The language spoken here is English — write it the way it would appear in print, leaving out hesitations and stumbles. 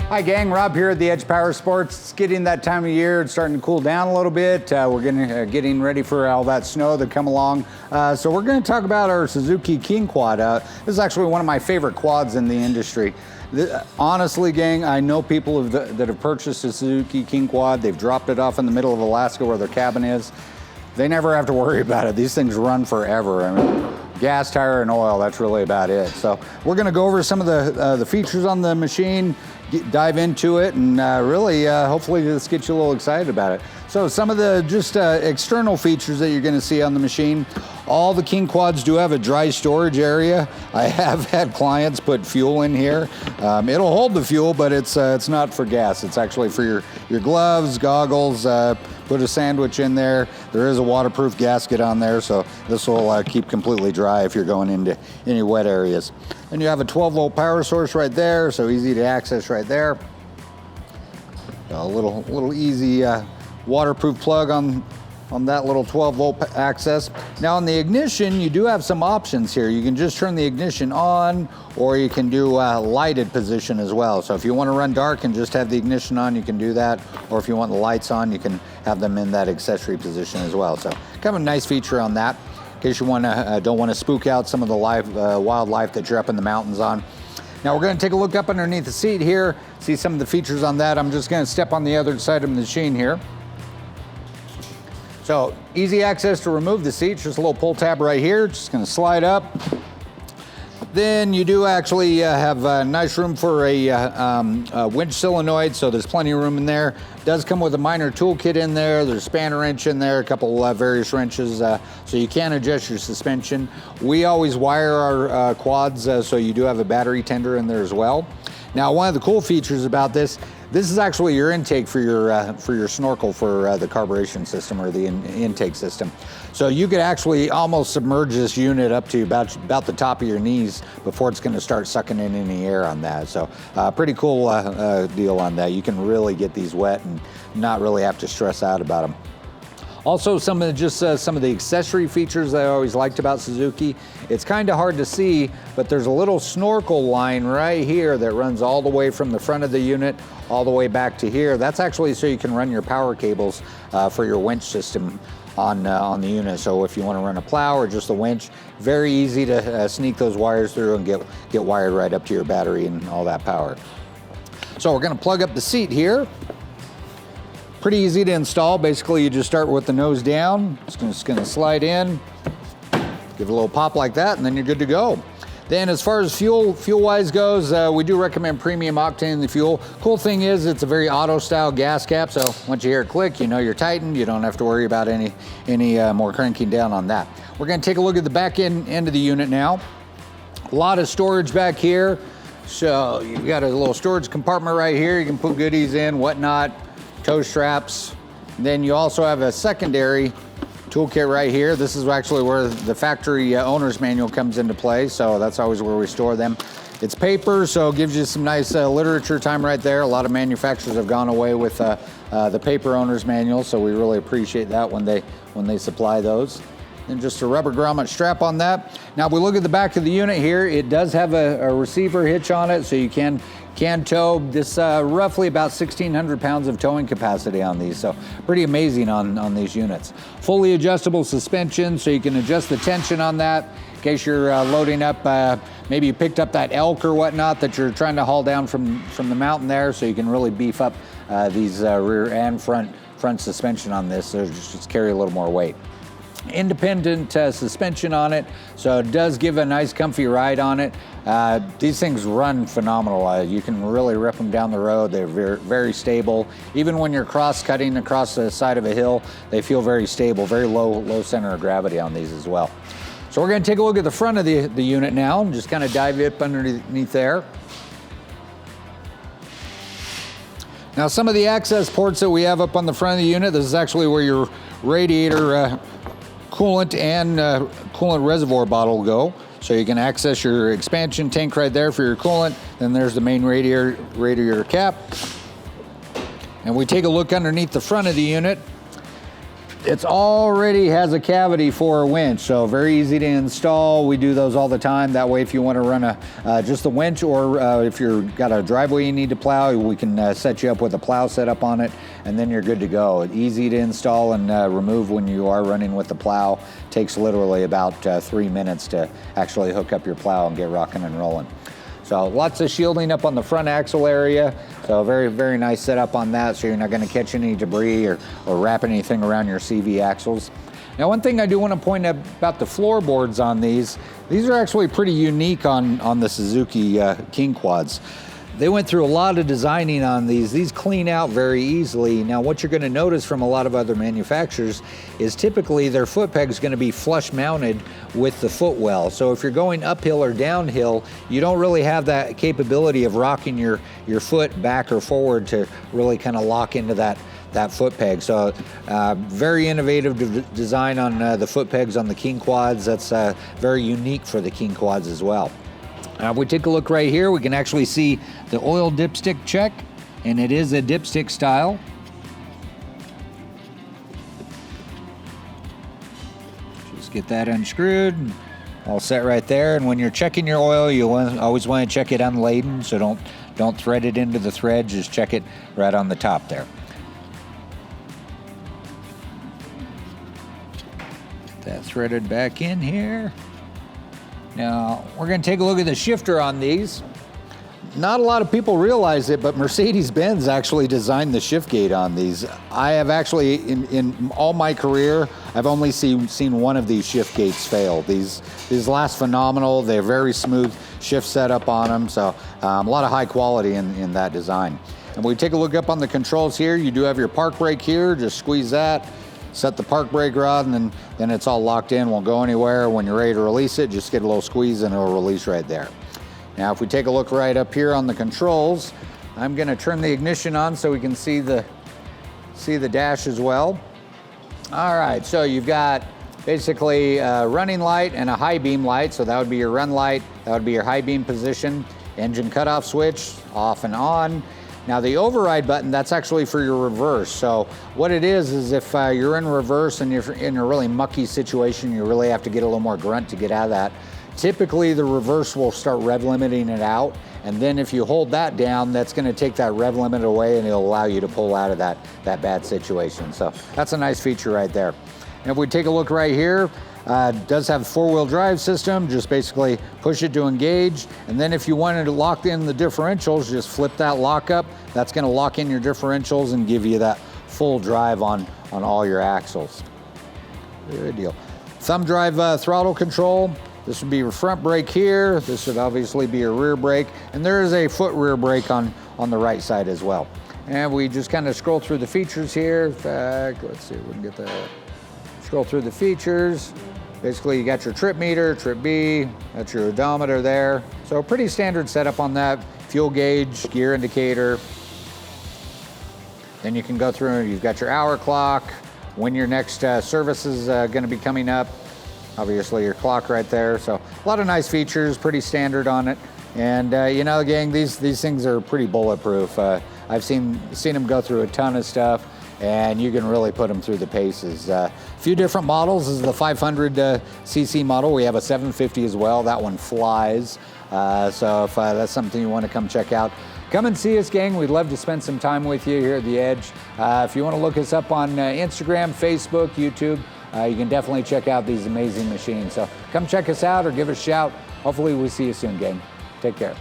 Hi gang, Rob here at the Edge Power Sports. It's getting that time of year. It's starting to cool down a little bit. We're getting ready for all that snow to come along. So we're going to talk about our Suzuki Kingquad. This is actually one of my favorite quads in the industry. Honestly, gang, I know people that have purchased a Suzuki Kingquad. They've dropped it off in the middle of Alaska where their cabin is. They never have to worry about it. These things run forever. I mean, gas, tire, and oil, that's really about it. So we're going to go over some of the features on the machine, dive into it, and really, hopefully this gets you a little excited about it. So some of the just external features that you're going to see on the machine, all the Kingquads do have a dry storage area. I have had clients put fuel in here. It'll hold the fuel, but it's not for gas. It's actually for your gloves, goggles, put a sandwich in there. There is a waterproof gasket on there, so this will keep completely dry if you're going into any wet areas. And you have a 12-volt power source right there, so easy to access right there. A little easy waterproof plug on that little 12-volt access. Now on the ignition, you do have some options here. You can just turn the ignition on, or you can do a lighted position as well. So if you want to run dark and just have the ignition on, you can do that. Or if you want the lights on, you can have them in that accessory position as well. So kind of a nice feature on that, in case you don't want to spook out some of the wildlife that you're up in the mountains on. Now we're going to take a look up underneath the seat here, see some of the features on that. I'm just going to step on the other side of the machine here. So easy access to remove the seat, just a little pull tab right here, just gonna slide up. Then you do actually have a nice room for a winch solenoid, so there's plenty of room in there. Does come with a minor toolkit in there. There's a spanner wrench in there, a couple various wrenches, so you can adjust your suspension. We always wire our quads, so you do have a battery tender in there as well. Now, one of the cool features about this is actually your intake for your snorkel for the carburation system or the intake system. So you could actually almost submerge this unit up to about the top of your knees before it's going to start sucking in any air on that. So pretty cool deal on that. You can really get these wet and not really have to stress out about them. Also, some of the accessory features that I always liked about Suzuki. It's kind of hard to see, but there's a little snorkel line right here that runs all the way from the front of the unit all the way back to here. That's actually so you can run your power cables for your winch system on the unit. So if you want to run a plow or just a winch, very easy to sneak those wires through and get wired right up to your battery and all that power. So we're going to plug up the seat here. Pretty easy to install. Basically, you just start with the nose down. It's just going to slide in, give it a little pop like that, and then you're good to go. Then as far as fuel-wise goes, we do recommend premium octane in the fuel. Cool thing is it's a very auto-style gas cap, so once you hear it click, you know you're tightened. You don't have to worry about any more cranking down on that. We're going to take a look at the back end of the unit now. A lot of storage back here. So you've got a little storage compartment right here. You can put goodies in, whatnot. Tow straps. Then you also have a secondary toolkit right here. This is actually where the factory owner's manual comes into play, so that's always where we store them. It's paper, so it gives you some nice literature time right there. A lot of manufacturers have gone away with the paper owner's manual, so we really appreciate that when they supply those. And just a rubber grommet strap on that. Now, if we look at the back of the unit here, it does have a receiver hitch on it, so you can tow. This roughly about 1,600 pounds of towing capacity on these, so pretty amazing on these units. Fully adjustable suspension, so you can adjust the tension on that in case you're loading up, maybe you picked up that elk or whatnot that you're trying to haul down from the mountain there, so you can really beef up these rear and front suspension on this, so just carry a little more weight. Independent suspension on it, so it does give a nice comfy ride on it. These things run phenomenal. You can really rip them down the road. They're very, very stable. Even when you're cutting across the side of a hill, they feel very stable, very low center of gravity on these as well. So we're going to take a look at the front of the unit now and just kind of dive up underneath there. Now, some of the access ports that we have up on the front of the unit, this is actually where your radiator coolant and coolant reservoir bottle go. So you can access your expansion tank right there for your coolant. Then there's the main radiator cap. And we take a look underneath the front of the unit. It's already has a cavity for a winch, so very easy to install. We do those all the time. That way, if you want to run just the winch, or if you've got a driveway you need to plow, we can set you up with a plow setup on it, and then you're good to go. Easy to install and remove when you are running with the plow. Takes literally about 3 minutes to actually hook up your plow and get rocking and rolling. So lots of shielding up on the front axle area. So very, very nice setup on that, so you're not going to catch any debris or wrap anything around your CV axles. Now, one thing I do want to point out about the floorboards on these are actually pretty unique on the Suzuki Kingquads. They went through a lot of designing on these. These clean out very easily. Now, what you're going to notice from a lot of other manufacturers is typically their foot peg is going to be flush mounted with the footwell. So if you're going uphill or downhill, you don't really have that capability of rocking your foot back or forward to really kind of lock into that foot peg. So very innovative design on the foot pegs on the Kingquads. That's very unique for the Kingquads as well. If we take a look right here, we can actually see the oil dipstick check, and it is a dipstick style. Just get that unscrewed, all set right there. And when you're checking your oil, you always want to check it unladen, so don't thread it into the thread, just check it right on the top there. Get that threaded back in here. Now, we're going to take a look at the shifter on these. Not a lot of people realize it, but Mercedes-Benz actually designed the shift gate on these. I have actually, in all my career, I've only seen one of these shift gates fail. These last phenomenal. They're very smooth shift setup on them, so a lot of high quality in that design. And when we take a look up on the controls here, you do have your park brake here. Just squeeze that. Set the park brake rod, and then it's all locked in, won't go anywhere. When you're ready to release it, just get a little squeeze and it'll release right there. Now, if we take a look right up here on the controls, I'm gonna turn the ignition on so we can see the dash as well. All right, so you've got basically a running light and a high beam light. So that would be your run light, that would be your high beam position, engine cutoff switch, off and on. Now the override button, that's actually for your reverse. So what it is if you're in reverse and you're in a really mucky situation, you really have to get a little more grunt to get out of that. Typically the reverse will start rev limiting it out. And then if you hold that down, that's gonna take that rev limit away and it'll allow you to pull out of that bad situation. So that's a nice feature right there. And if we take a look right here, it does have a four-wheel drive system. Just basically push it to engage. And then if you wanted to lock in the differentials, just flip that lock up. That's gonna lock in your differentials and give you that full drive on all your axles. Good deal. Thumb drive throttle control. This would be your front brake here. This would obviously be your rear brake. And there is a foot rear brake on the right side as well. And we just kind of scroll through the features here. In fact, let's see if we can get that. Scroll through the features. Basically, you got your trip meter, trip B, that's your odometer there. So pretty standard setup on that. Fuel gauge, gear indicator. Then you can go through and you've got your hour clock, when your next service is gonna be coming up. Obviously your clock right there. So a lot of nice features, pretty standard on it. And you know, gang, these things are pretty bulletproof. I've seen them go through a ton of stuff, and you can really put them through the paces. A few different models. This is the 500cc model. We have a 750 as well. That one flies. So if that's something you want to come check out, come and see us, gang. We'd love to spend some time with you here at The Edge. If you want to look us up on Instagram, Facebook, YouTube, you can definitely check out these amazing machines. So come check us out or give us a shout. Hopefully we'll see you soon, gang. Take care.